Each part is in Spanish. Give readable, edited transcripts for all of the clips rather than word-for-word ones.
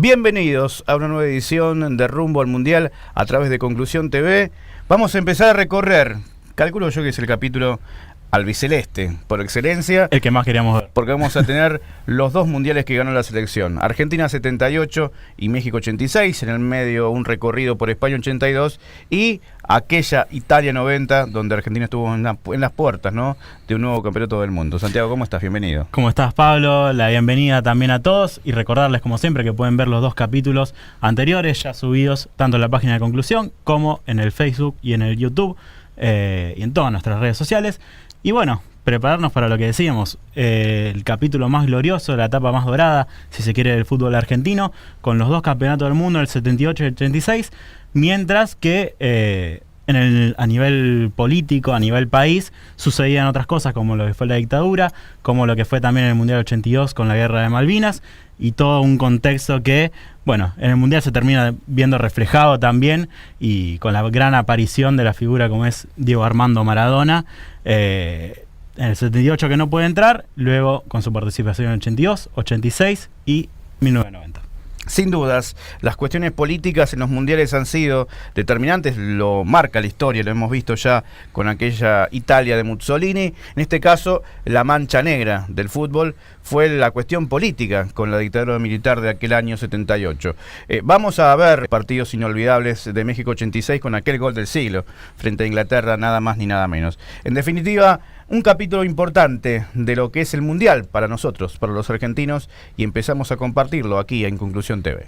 Bienvenidos a una nueva edición de Rumbo al Mundial a través de Conclusión TV. Vamos a empezar a recorrer, calculo yo que es el capítulo albiceleste, por excelencia. El que más queríamos ver. Porque vamos a tener los dos mundiales que ganó la selección. Argentina 78 y México 86. En el medio un recorrido por España 82. Y aquella Italia 90, donde Argentina estuvo en las puertas, ¿no?, de un nuevo campeonato del mundo. Santiago, ¿cómo estás? Bienvenido. ¿Cómo estás, Pablo? La bienvenida también a todos. Y recordarles, como siempre, que pueden ver los dos capítulos anteriores ya subidos tanto en la página de Conclusión como en el Facebook y en el YouTube y en todas nuestras redes sociales. Y bueno, prepararnos para lo que decíamos, el capítulo más glorioso, la etapa más dorada, si se quiere, del fútbol argentino, con los dos campeonatos del mundo, el 78 y el 86, mientras que a nivel político, a nivel país, sucedían otras cosas, como lo que fue la dictadura, como lo que fue también el Mundial 82 con la Guerra de Malvinas, y todo un contexto que, bueno, en el Mundial se termina viendo reflejado también, y con la gran aparición de la figura como es Diego Armando Maradona, en el 78 que no puede entrar, luego con su participación en 82, 86 y 1990. Sin dudas, las cuestiones políticas en los mundiales han sido determinantes, lo marca la historia, lo hemos visto ya con aquella Italia de Mussolini. En este caso, la mancha negra del fútbol fue la cuestión política con la dictadura militar de aquel año 78. Vamos a ver partidos inolvidables de México 86 con aquel gol del siglo frente a Inglaterra, nada más ni nada menos. En definitiva, un capítulo importante de lo que es el Mundial para nosotros, para los argentinos, y empezamos a compartirlo aquí en Conclusión TV.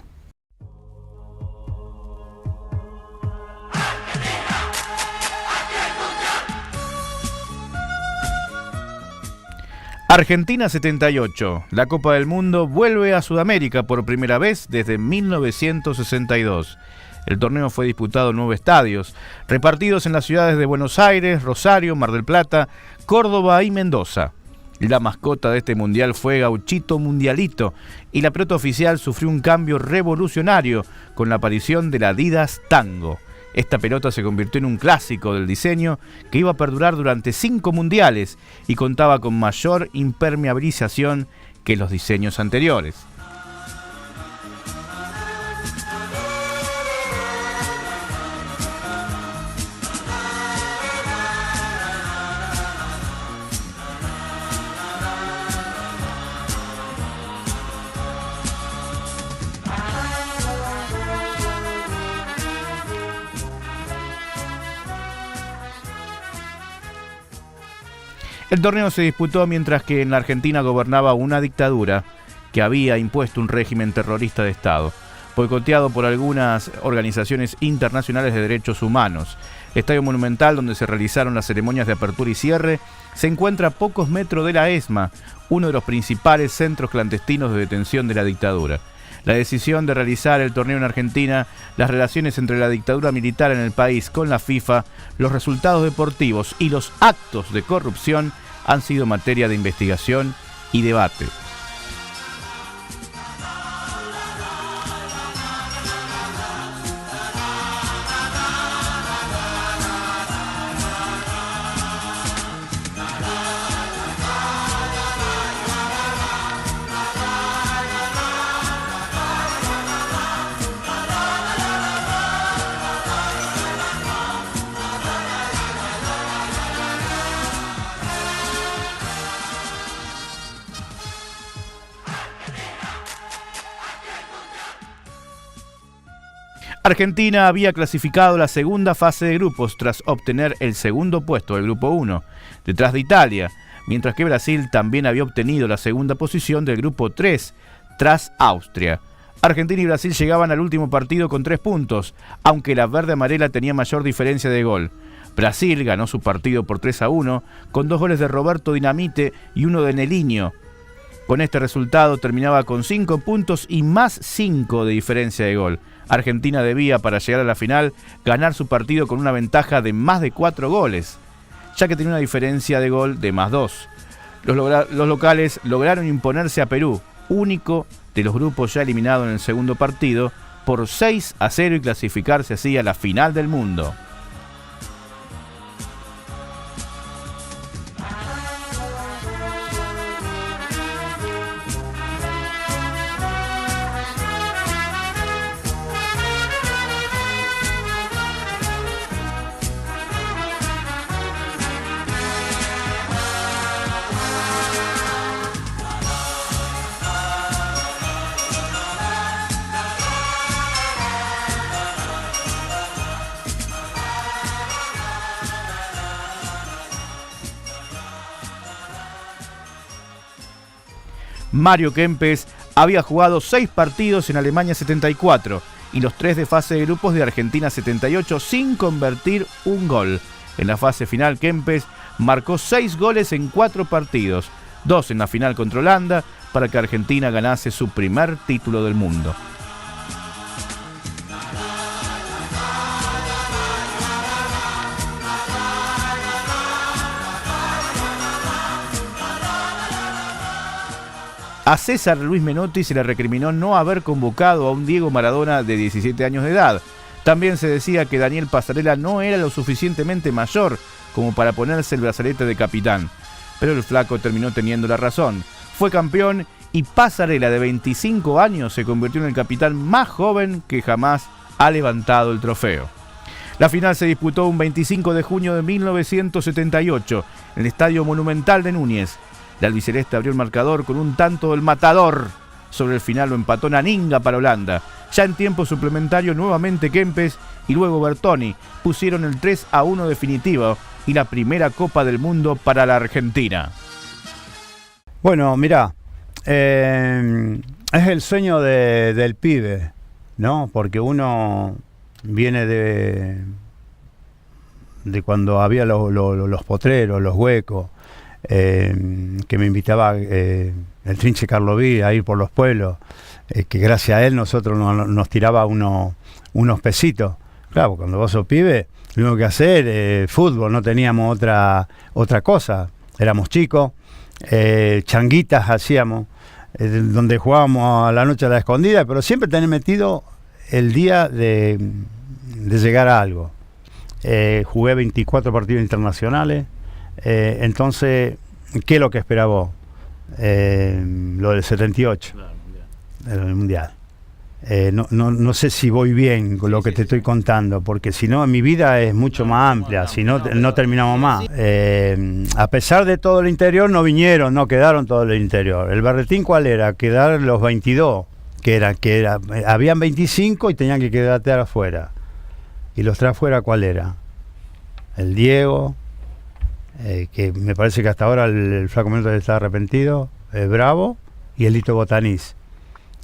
Argentina 78. La Copa del Mundo vuelve a Sudamérica por primera vez desde 1962. El torneo fue disputado en 9 estadios, repartidos en las ciudades de Buenos Aires, Rosario, Mar del Plata, Córdoba y Mendoza. La mascota de este mundial fue Gauchito Mundialito, y la pelota oficial sufrió un cambio revolucionario con la aparición de la Adidas Tango. Esta pelota se convirtió en un clásico del diseño que iba a perdurar durante 5 mundiales y contaba con mayor impermeabilización que los diseños anteriores. El torneo se disputó mientras que en la Argentina gobernaba una dictadura que había impuesto un régimen terrorista de Estado, boicoteado por algunas organizaciones internacionales de derechos humanos. El Estadio Monumental, donde se realizaron las ceremonias de apertura y cierre, se encuentra a pocos metros de la ESMA, uno de los principales centros clandestinos de detención de la dictadura. La decisión de realizar el torneo en Argentina, las relaciones entre la dictadura militar en el país con la FIFA, los resultados deportivos y los actos de corrupción han sido materia de investigación y debate. Argentina había clasificado la segunda fase de grupos tras obtener el segundo puesto del Grupo 1, detrás de Italia, mientras que Brasil también había obtenido la segunda posición del Grupo 3, tras Austria. Argentina y Brasil llegaban al último partido con 3 puntos, aunque la verde-amarela tenía mayor diferencia de gol. Brasil ganó su partido por 3-1, con 2 goles de Roberto Dinamite y 1 de Nelinho. Con este resultado terminaba con 5 puntos y más 5 de diferencia de gol. Argentina debía, para llegar a la final, ganar su partido con una ventaja de más de 4 goles, ya que tenía una diferencia de gol de más 2. Los locales lograron imponerse a Perú, único de los grupos ya eliminado en el segundo partido, por 6-0 y clasificarse así a la final del mundo. Mario Kempes había jugado 6 partidos en Alemania 74 y los 3 de fase de grupos de Argentina 78 sin convertir un gol. En la fase final, Kempes marcó 6 goles en 4 partidos, 2 en la final contra Holanda, para que Argentina ganase su primer título del mundo. A César Luis Menotti se le recriminó no haber convocado a un Diego Maradona de 17 años de edad. También se decía que Daniel Passarella no era lo suficientemente mayor como para ponerse el brazalete de capitán. Pero el flaco terminó teniendo la razón. Fue campeón y Passarella, de 25 años, se convirtió en el capitán más joven que jamás ha levantado el trofeo. La final se disputó un 25 de junio de 1978 en el Estadio Monumental de Núñez. La albiceleste abrió el marcador con un tanto del Matador. Sobre el final lo empató Naninga para Holanda. Ya en tiempo suplementario, nuevamente Kempes y luego Bertoni pusieron el 3-1 definitivo y la primera Copa del Mundo para la Argentina. Bueno, mirá, es el sueño del pibe, ¿no? Porque uno viene de cuando había los potreros, los huecos, que me invitaba el Trinche Carloví a ir por los pueblos, que gracias a él nosotros nos tiraba unos pesitos. Claro, cuando vos sos pibe, lo único que hacer fútbol, no teníamos otra cosa, éramos chicos, changuitas hacíamos, donde jugábamos a la noche a la escondida, pero siempre tenés metido el día de llegar a algo. Jugué 24 partidos internacionales. Entonces, ¿qué es lo que esperaba vos? Lo del 78, el mundial. No sé si voy bien con lo que te estoy contando, porque si no, mi vida es mucho más amplia, si no, no terminamos más. A pesar de todo el interior, no vinieron, no quedaron todo el interior. ¿El berretín cuál era? Quedar los 22, habían 25 y tenían que quedarte afuera. ¿Y los 3 afuera cuál era? El Diego, que me parece que hasta ahora el flaco Menotti está arrepentido, Bravo, y el Lito Botanís,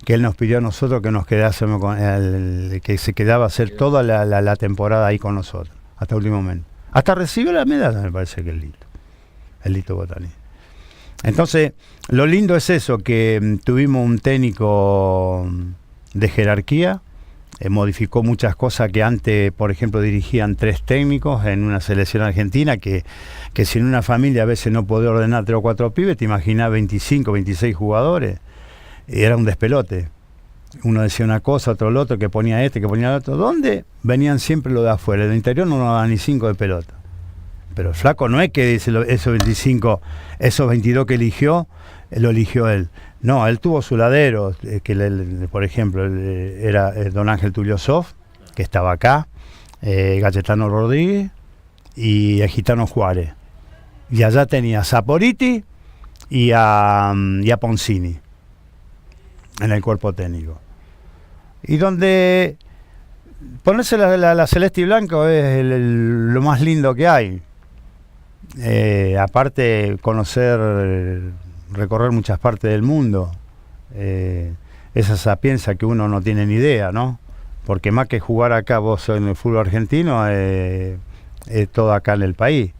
que él nos pidió a nosotros que nos quedásemos con que se quedaba a hacer toda la temporada ahí con nosotros, hasta el último momento. Hasta recibió la medalla, me parece que el Lito Botanís. Entonces, lo lindo es eso, que tuvimos un técnico de jerarquía. Modificó muchas cosas que antes, por ejemplo, dirigían 3 técnicos en una selección argentina, que si en una familia a veces no podía ordenar 3 o 4 pibes, te imaginás 25, 26 jugadores, y era un despelote. Uno decía una cosa, otro lo otro, que ponía que ponía el otro. ¿Dónde? Venían siempre los de afuera, el interior no nos daban ni 5 de pelota. Pero el flaco no es que dice esos 25, esos 22 que eligió, lo eligió él. No, él tuvo su ladero, por ejemplo, era don Ángel Tulio Sof, que estaba acá, Galletano Rodríguez y el Gitano Juárez. Y allá tenía a Saporiti y a Poncini en el cuerpo técnico. Y donde ponerse la celeste y blanco es lo más lindo que hay. Aparte, recorrer muchas partes del mundo, esa sapienza que uno no tiene ni idea, ¿no? Porque más que jugar acá vos en el fútbol argentino, es todo acá en el país.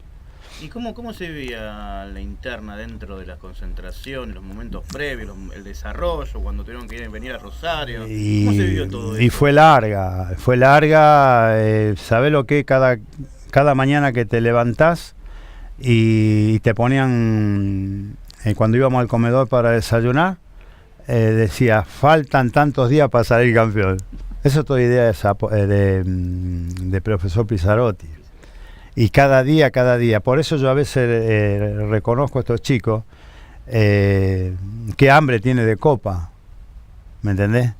¿Y cómo se vivía la interna dentro de las concentraciones, los momentos previos, el desarrollo, cuando tuvieron que venir a Rosario? ¿Cómo se vivió todo eso? Y fue larga, ¿sabés lo que cada mañana que te levantás y te ponían, cuando íbamos al comedor para desayunar, decía, faltan tantos días para salir campeón? Eso es toda idea de profesor Pizzarotti. Y cada día. Por eso yo a veces reconozco a estos chicos qué hambre tiene de copa. ¿Me entendés?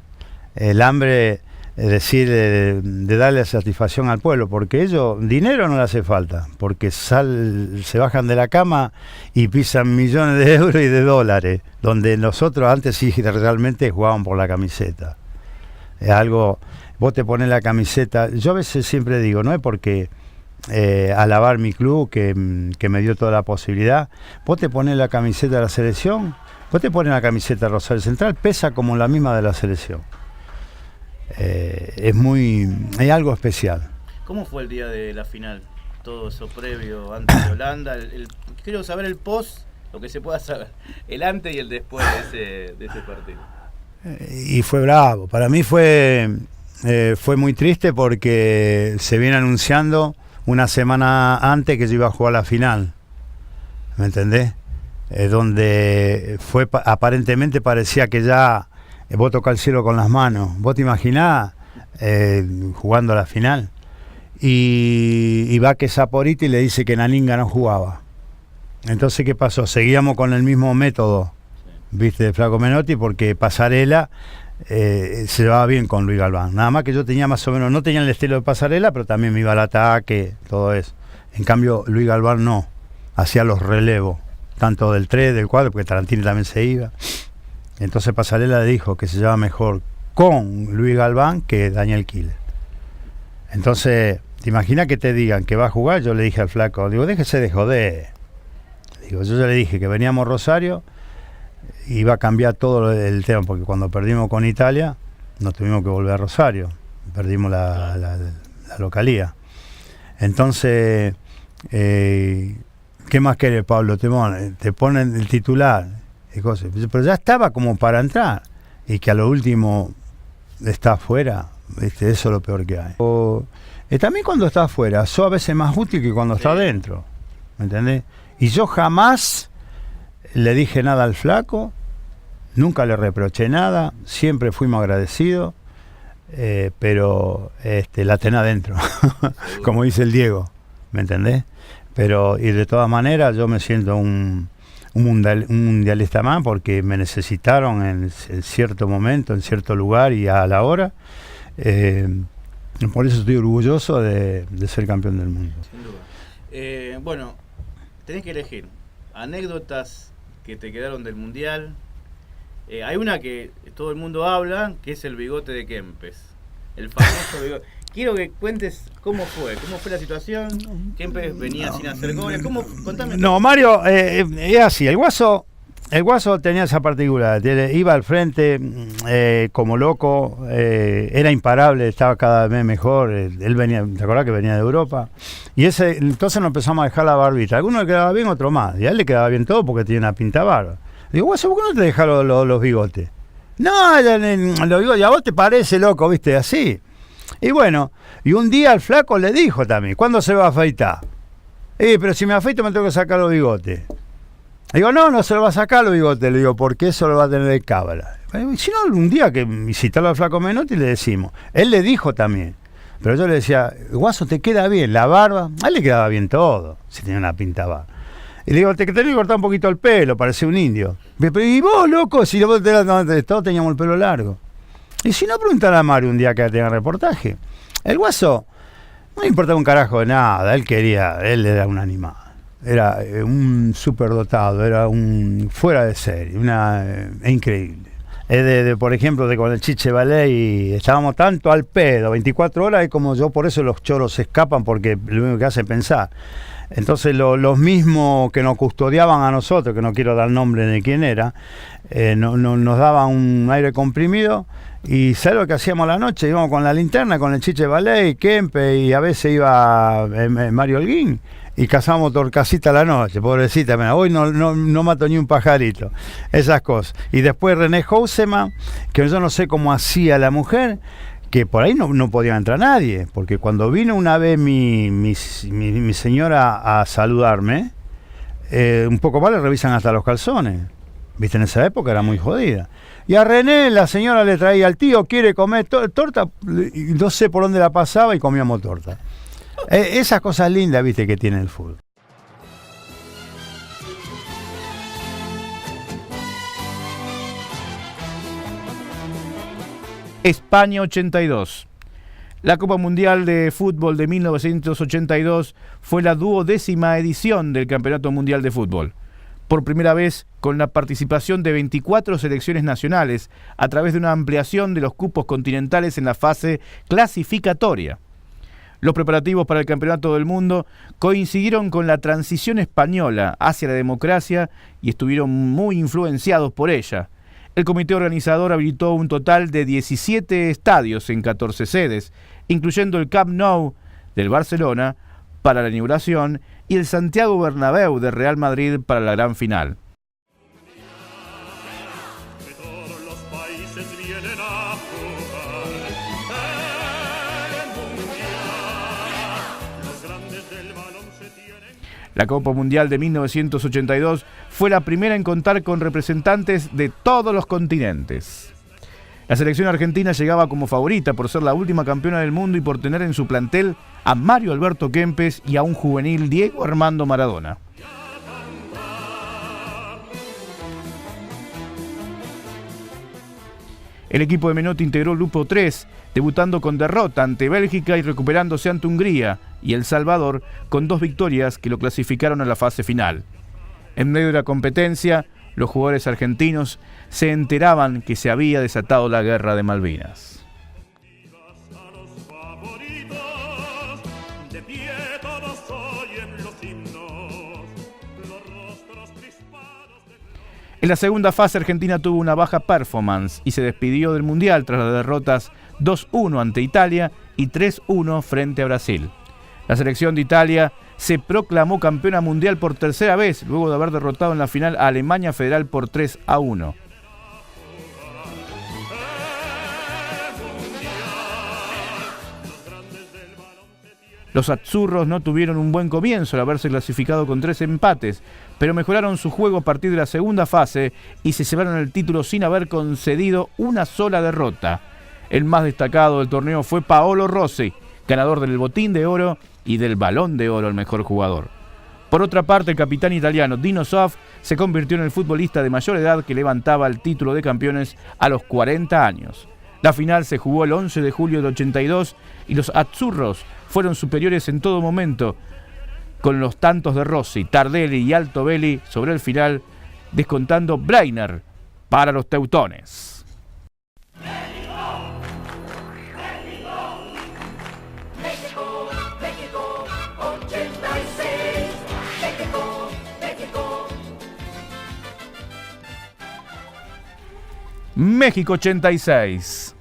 El hambre, es decir, de darle satisfacción al pueblo, porque ellos, dinero no le hace falta, porque se bajan de la cama y pisan millones de euros y de dólares, donde nosotros antes sí realmente jugaban por la camiseta. Es algo, vos te pones la camiseta, yo a veces siempre digo, no es porque alabar mi club que me dio toda la posibilidad, vos te pones la camiseta de la selección Vos te pones la camiseta de Rosario Central, pesa como la misma de la selección. Es algo especial. ¿Cómo fue el día de la final? Todo eso previo, antes de Holanda. Quiero saber el post, lo que se pueda saber. El antes y el después de ese partido. Y fue bravo. Para mí fue muy triste porque se viene anunciando una semana antes que yo iba a jugar la final. ¿Me entendés? Donde aparentemente parecía que ya vos tocás el cielo con las manos. ¿Vos te imaginás jugando la final? Y va que Saporiti le dice que Naninga no jugaba. Entonces, ¿qué pasó? Seguíamos con el mismo método, viste, de Flaco Menotti, porque Pasarela se llevaba bien con Luis Galván. Nada más que yo tenía más o menos, no tenía el estilo de Pasarela, pero también me iba al ataque, todo eso. En cambio, Luis Galván no, hacía los relevos, tanto del 3, del 4, porque Tarantini también se iba. Entonces Pasarela le dijo que se llevaba mejor con Luis Galván que Daniel Killer. Entonces, ¿te imaginas que te digan que va a jugar? Yo le dije al flaco, digo, déjese de joder. Digo, yo ya le dije que veníamos Rosario, iba a cambiar todo el tema, porque cuando perdimos con Italia, nos tuvimos que volver a Rosario, perdimos la localía. Entonces, ¿qué más querés, Pablo? Te ponen el titular, y cosas. Pero ya estaba como para entrar, y que a lo último está afuera, ¿viste? Eso es lo peor que hay. También cuando está afuera, sos a veces más útil que cuando está adentro, ¿me entendés? Y yo jamás le dije nada al flaco, nunca le reproché nada, siempre fuimos agradecidos, pero la tenés adentro, como dice el Diego, ¿me entendés? Pero, y de todas maneras, yo me siento un mundialista más, porque me necesitaron en cierto momento, en cierto lugar y a la hora. Por eso estoy orgulloso de ser campeón del mundo. Sin duda. Bueno, tenés que elegir anécdotas que te quedaron del mundial. Hay una que todo el mundo habla, que es el bigote de Kempes, el famoso bigote. Quiero que cuentes cómo fue la situación. Kempes venía sin hacer goles. Contame. No, Mario, es así. El Guaso tenía esa particularidad. Iba al frente como loco, era imparable, estaba cada vez mejor. Él venía, ¿te acordás que venía de Europa? Y entonces nos empezamos a dejar la barbita. A algunos le quedaba bien, otro más. Y a él le quedaba bien todo porque tenía una pinta barba. Digo, Guaso, ¿por qué no te dejas los bigotes? No, los bigotes, a vos te parece loco, viste, así. Y bueno, y un día el flaco le dijo también, ¿cuándo se va a afeitar? Pero si me afeito me tengo que sacar los bigotes. Digo, no se lo va a sacar los bigotes, le digo, porque eso lo va a tener de cábala. Si no, un día que visitarlo al flaco Menotti le decimos. Él le dijo también, pero yo le decía, Guaso, te queda bien la barba. A él le quedaba bien todo, si tenía una pinta barba. Y le digo, te tenés que cortar un poquito el pelo, parecía un indio. Pero, ¿y vos, loco? Si vos todos teníamos el pelo largo. Y si no, preguntar a Mario un día que tenga reportaje. El Guaso no le importaba un carajo de nada, él era un animal. Era un superdotado, era un fuera de serie, es increíble. Por ejemplo, con el Chiche Valey estábamos tanto al pedo, 24 horas, es como yo, por eso los choros se escapan, porque lo único que hace es pensar. Entonces los mismos que nos custodiaban a nosotros, que no quiero dar nombre de quién era, nos daban un aire comprimido. Y ¿sabes lo que hacíamos a la noche? Íbamos con la linterna, con el Chiche Valey, Kempe, y a veces iba Mario Holguín, y cazábamos torcasita a la noche, pobrecita, mira, hoy no mato ni un pajarito, esas cosas. Y después René Houseman, que yo no sé cómo hacía la mujer, que por ahí no podía entrar nadie, porque cuando vino una vez mi señora a saludarme, un poco más le revisan hasta los calzones. Viste, en esa época era muy jodida. Y a René la señora le traía al tío, quiere comer torta, y no sé por dónde la pasaba y comíamos torta. Esas cosas lindas, viste, que tiene el fútbol. España 82. La Copa Mundial de Fútbol de 1982 fue la 12ª edición del Campeonato Mundial de Fútbol. Por primera vez con la participación de 24 selecciones nacionales a través de una ampliación de los cupos continentales en la fase clasificatoria. Los preparativos para el Campeonato del Mundo coincidieron con la transición española hacia la democracia y estuvieron muy influenciados por ella. El comité organizador habilitó un total de 17 estadios en 14 sedes, incluyendo el Camp Nou del Barcelona para la inauguración y el Santiago Bernabéu de Real Madrid para la gran final. La Copa Mundial de 1982 fue la primera en contar con representantes de todos los continentes. La selección argentina llegaba como favorita por ser la última campeona del mundo y por tener en su plantel a Mario Alberto Kempes y a un juvenil Diego Armando Maradona. El equipo de Menotti integró el grupo 3, debutando con derrota ante Bélgica y recuperándose ante Hungría y El Salvador con 2 victorias que lo clasificaron a la fase final. En medio de la competencia, los jugadores argentinos se enteraban que se había desatado la guerra de Malvinas. En la segunda fase, Argentina tuvo una baja performance y se despidió del Mundial tras las derrotas 2-1 ante Italia y 3-1 frente a Brasil. La selección de Italia se proclamó campeona mundial por tercera vez, luego de haber derrotado en la final a Alemania Federal por 3-1. Los azzurros no tuvieron un buen comienzo al haberse clasificado con 3 empates, pero mejoraron su juego a partir de la segunda fase y se llevaron el título sin haber concedido una sola derrota. El más destacado del torneo fue Paolo Rossi, ganador del Botín de Oro y del Balón de Oro al mejor jugador. Por otra parte, el capitán italiano Dino Zoff se convirtió en el futbolista de mayor edad que levantaba el título de campeones a los 40 años. La final se jugó el 11 de julio del 82 y los azzurros fueron superiores en todo momento, con los tantos de Rossi, Tardelli y Altobelli sobre el final, descontando Breiner para los teutones. México 86.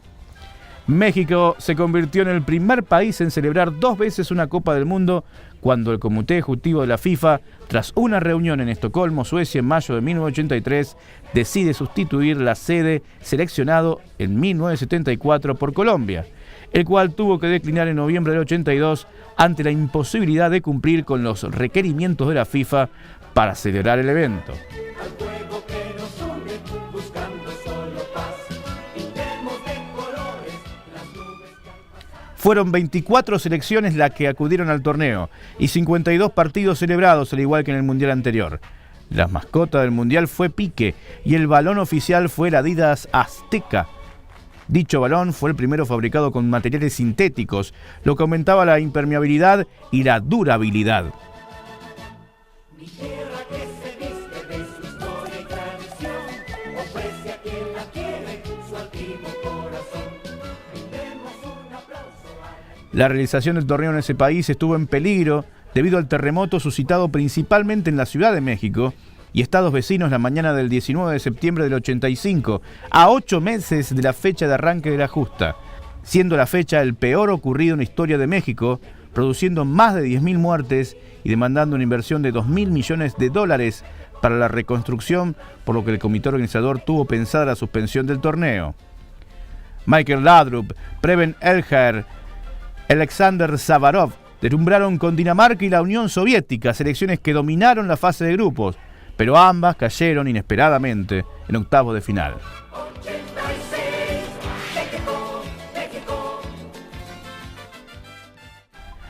México se convirtió en el primer país en celebrar 2 veces una Copa del Mundo cuando el Comité Ejecutivo de la FIFA, tras una reunión en Estocolmo, Suecia, en mayo de 1983, decide sustituir la sede seleccionado en 1974 por Colombia, el cual tuvo que declinar en noviembre del 82 ante la imposibilidad de cumplir con los requerimientos de la FIFA para celebrar el evento. Fueron 24 selecciones las que acudieron al torneo y 52 partidos celebrados, al igual que en el Mundial anterior. La mascota del Mundial fue Pique y el balón oficial fue el Adidas Azteca. Dicho balón fue el primero fabricado con materiales sintéticos, lo que aumentaba la impermeabilidad y la durabilidad. La realización del torneo en ese país estuvo en peligro debido al terremoto suscitado principalmente en la Ciudad de México y estados vecinos la mañana del 19 de septiembre del 85, a 8 meses de la fecha de arranque de la justa, siendo la fecha el peor ocurrido en la historia de México, produciendo más de 10.000 muertes y demandando una inversión de $2.000 millones para la reconstrucción, por lo que el comité organizador tuvo pensada la suspensión del torneo. Michael Laudrup, Preben Elher, Alexander Zavarov deslumbraron con Dinamarca y la Unión Soviética, selecciones que dominaron la fase de grupos, pero ambas cayeron inesperadamente en octavos de final.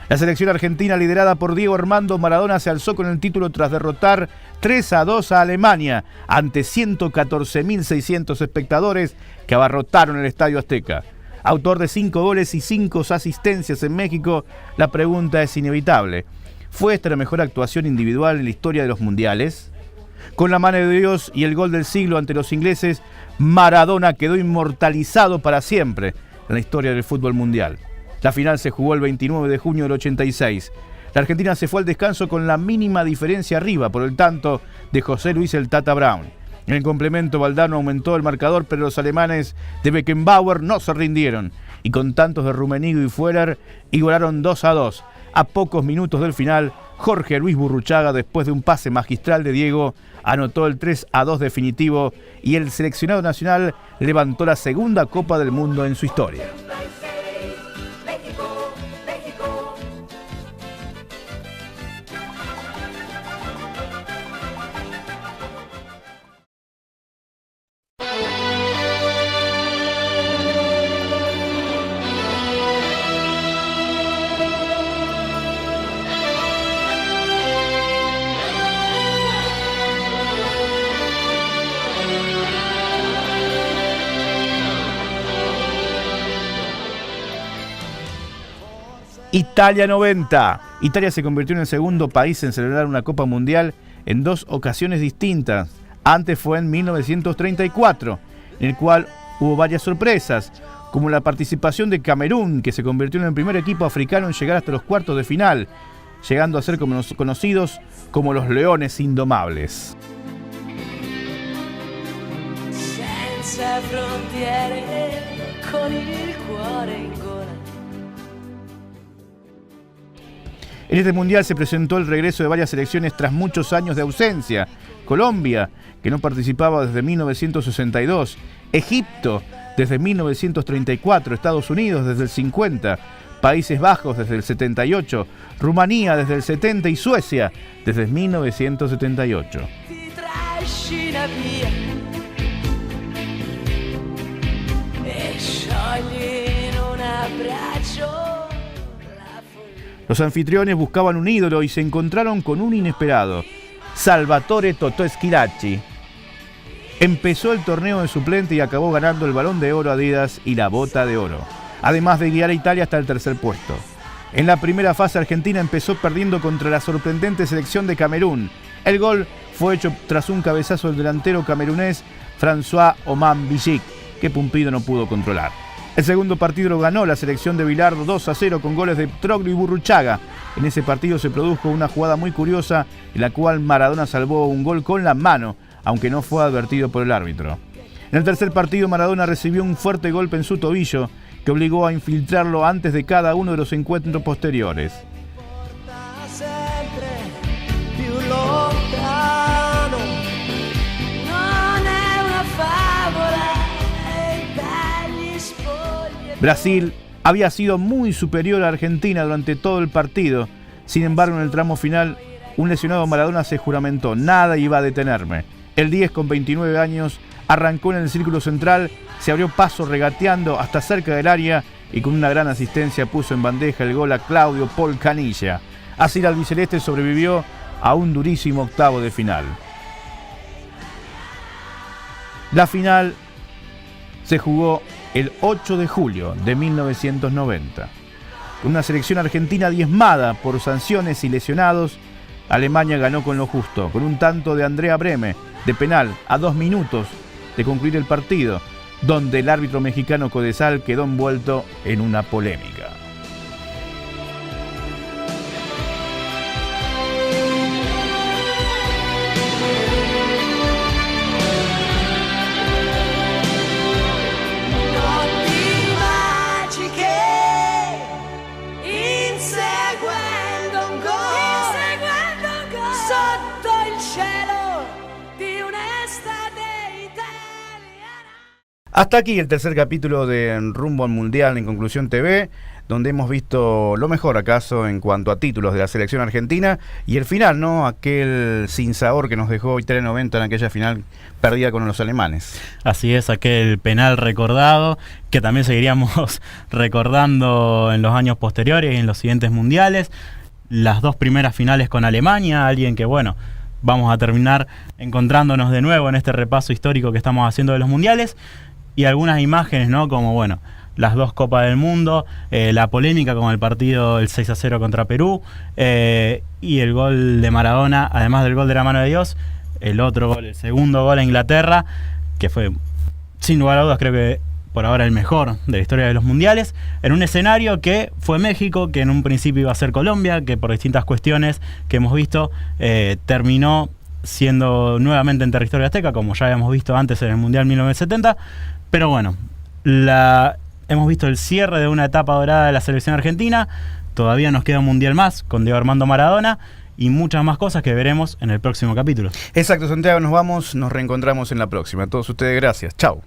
La selección argentina, liderada por Diego Armando Maradona, se alzó con el título tras derrotar 3-2 a Alemania ante 114.600 espectadores que abarrotaron el Estadio Azteca. Autor de 5 goles y 5 asistencias en México, la pregunta es inevitable. ¿Fue esta la mejor actuación individual en la historia de los mundiales? Con la mano de Dios y el gol del siglo ante los ingleses, Maradona quedó inmortalizado para siempre en la historia del fútbol mundial. La final se jugó el 29 de junio del 86. La Argentina se fue al descanso con la mínima diferencia arriba por el tanto de José Luis el Tata Brown. En el complemento, Valdano aumentó el marcador, pero los alemanes de Beckenbauer no se rindieron y con tantos de Rummenigge y Fuerer igualaron 2-2. A pocos minutos del final, Jorge Luis Burruchaga, después de un pase magistral de Diego, anotó el 3-2 definitivo y el seleccionado nacional levantó la segunda Copa del Mundo en su historia. Italia 90. Italia se convirtió en el segundo país en celebrar una Copa Mundial en 2 ocasiones distintas. Antes fue en 1934, en el cual hubo varias sorpresas, como la participación de Camerún, que se convirtió en el primer equipo africano en llegar hasta los cuartos de final, llegando a ser conocidos como los Leones Indomables. Senza frontiere, con il cuore in gola. En este mundial se presentó el regreso de varias selecciones tras muchos años de ausencia. Colombia, que no participaba desde 1962. Egipto, desde 1934. Estados Unidos, desde el 50. Países Bajos, desde el 78. Rumanía, desde el 70. Y Suecia, desde 1978. Ti trascina via e sciogli in un abbraccio. Los anfitriones buscaban un ídolo y se encontraron con un inesperado, Salvatore Totò Schillaci. Empezó el torneo de suplente y acabó ganando el Balón de Oro Adidas y la Bota de Oro, además de guiar a Italia hasta el tercer puesto. En la primera fase, Argentina empezó perdiendo contra la sorprendente selección de Camerún. El gol fue hecho tras un cabezazo del delantero camerunés François Oman Bijic, que Pumpido no pudo controlar. El segundo partido lo ganó la selección de Bilardo 2-0 con goles de Troglio y Burruchaga. En ese partido se produjo una jugada muy curiosa en la cual Maradona salvó un gol con la mano, aunque no fue advertido por el árbitro. En el tercer partido, Maradona recibió un fuerte golpe en su tobillo que obligó a infiltrarlo antes de cada uno de los encuentros posteriores. Brasil había sido muy superior a Argentina durante todo el partido. Sin embargo, en el tramo final, un lesionado Maradona se juramentó: nada iba a detenerme. El 10, con 29 años, arrancó en el círculo central, se abrió paso regateando hasta cerca del área y con una gran asistencia puso en bandeja el gol a Claudio Paul Canilla. Así el albiceleste sobrevivió a un durísimo octavo de final. La final se jugó el 8 de julio de 1990. Con una selección argentina diezmada por sanciones y lesionados, Alemania ganó con lo justo, con un tanto de Andrea Brehme de penal a 2 minutos de concluir el partido, donde el árbitro mexicano Codesal quedó envuelto en una polémica. Hasta aquí el tercer capítulo de Rumbo al Mundial en Conclusión TV, donde hemos visto lo mejor acaso en cuanto a títulos de la selección argentina y el final, ¿no? Aquel sinsabor que nos dejó Italia 90 en aquella final perdida con los alemanes. Así es, aquel penal recordado que también seguiríamos recordando en los años posteriores y en los siguientes mundiales. Las 2 primeras finales con Alemania, alguien que, bueno, vamos a terminar encontrándonos de nuevo en este repaso histórico que estamos haciendo de los mundiales. Y algunas imágenes, ¿no? Como, bueno, las 2 Copas del Mundo, la polémica con el partido, el 6-0 contra Perú, y el gol de Maradona, además del gol de la mano de Dios, el otro gol, el segundo gol a Inglaterra, que fue, sin lugar a dudas, creo que por ahora el mejor de la historia de los mundiales, en un escenario que fue México, que en un principio iba a ser Colombia, que por distintas cuestiones que hemos visto terminó siendo nuevamente en territorio azteca, como ya habíamos visto antes en el Mundial 1970. Pero bueno, hemos visto el cierre de una etapa dorada de la selección argentina. Todavía nos queda un mundial más con Diego Armando Maradona y muchas más cosas que veremos en el próximo capítulo. Exacto, Santiago, nos vamos, nos reencontramos en la próxima. A todos ustedes, gracias. Chau.